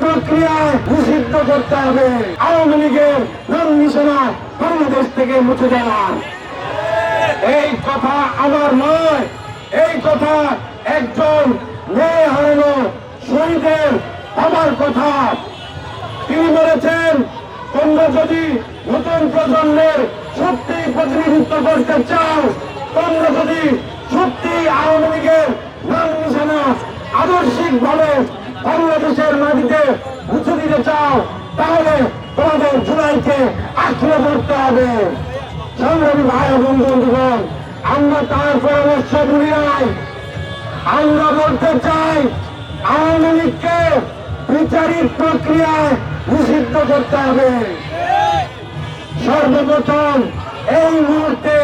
প্রক্রিয়ায় নিষিদ্ধ করতে হবে। আওয়ামী লীগের নাম নিশানা বাংলাদেশ থেকে মুছে দেওয়া। এই কথা আমার নয়, এই কথা একজন মেয়ে হারানো শহীদের বাবার কথা। তিনি বলেছেন, তোমরা যদি নতুন প্রজন্মের সত্যি প্রতিনিধিত্ব করতে চাও, তোমরা যদি সত্যি আওয়ামী লীগের নাম নিশানা আদর্শিক ভাবে বাংলাদেশের মাটিতে মুছে দিতে চাও, তাহলে তোমাদের জুলাইকে আঁকড়ে ধরতে হবে। সংগ্রামী ভাই এবং বন্ধুগণ, আমরা তার পরামর্শ ভুলি নাই। আমরা বলতে চাই, আওয়ামী লীগকে বিচারিক প্রক্রিয়ায় নিষিদ্ধ করতে হবে। সর্বপ্রথম এই মুহূর্তে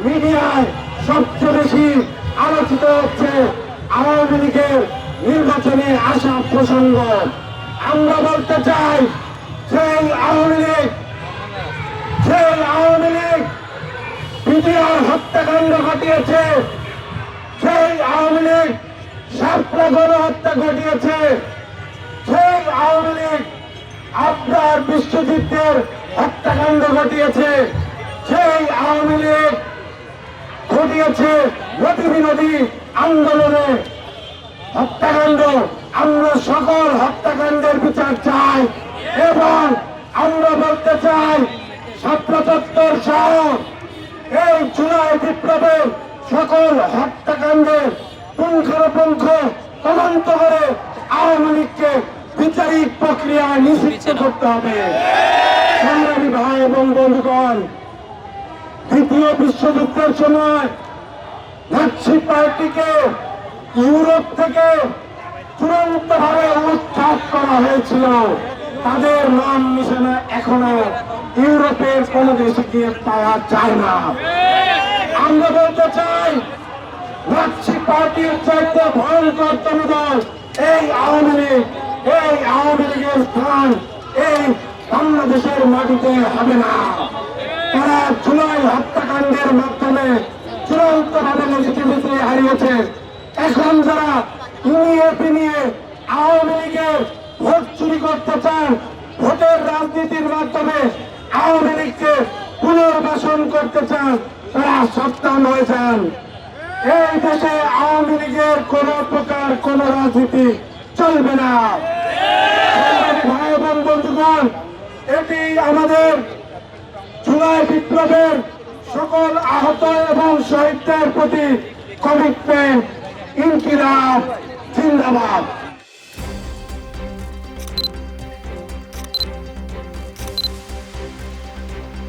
মিডিয়ায় সবচেয়ে বেশি আলোচিত হচ্ছে আওয়ামী লীগের নির্বাচনে আসা প্রসঙ্গ। আমরা বলতে চাই, সেই আওয়ামী লীগ পিটিআর হত্যাকাণ্ড ঘটিয়েছে, সেই আওয়ামী লীগ শাপলা গণহত্যা ঘটিয়েছে, সেই আওয়ামী লীগ আপনার বিশ্বজিতের হত্যাকাণ্ড ঘটিয়েছে, সেই আওয়ামী লীগ ঘটিয়েছে নদী বিরোধী আন্দোলনে হত্যাকাণ্ড। আমরা সকল হত্যাকাণ্ডের বিচার চাই এবং আমরা বলতে চাই ৭৭ সহ এই জুলাই বিপ্লবের সকল হত্যাকাণ্ডের পুঙ্খানুপুঙ্খ তদন্ত করে আওয়ামী লীগকে বিচারিক প্রক্রিয়ায় নিষিদ্ধ করতে হবে। সংগ্রামী ভাই এবং বন্ধুগণ, দ্বিতীয় বিশ্বযুদ্ধের সময় নাৎসি পার্টিকে ইউরোপ থেকে চূড়ান্ত ভাবে উৎখাত করা হয়েছিল। তাদের নাম নিশানা এখনো ইউরোপের কোন দেশে গিয়ে পাওয়া যায় না। আমরা বলতে চাই, নাৎসি পার্টির চাইতে ভয়ঙ্কর দল এই আওয়ামী লীগ। এই আওয়ামী লীগের স্থান এই বাংলাদেশের মাটিতে হবে না। তারা জুলাই হত্যাকাণ্ডের মাধ্যমে চূড়ান্ত ভাবে লেজিটিমেসি হারিয়েছে। এখন যারা নিয়ে আওয়ামী লীগের ভোট চুরি করতে চান, ভোটের রাজনীতির মাধ্যমে আওয়ামী লীগকে পুনর্বাসন করতে চান, তারা সাবধান হয়ে যান। এই দেশে আওয়ামী লীগের কোন প্রকার কোন রাজনীতি চলবে না। ভাই এবং বন্ধুগণ, এটি আমাদের জুলাই বিপ্লবের সকল আহত এবং শহীদদের প্রতি কমিটমেন্ট। ইনকিলাব জিন্দাবাদ।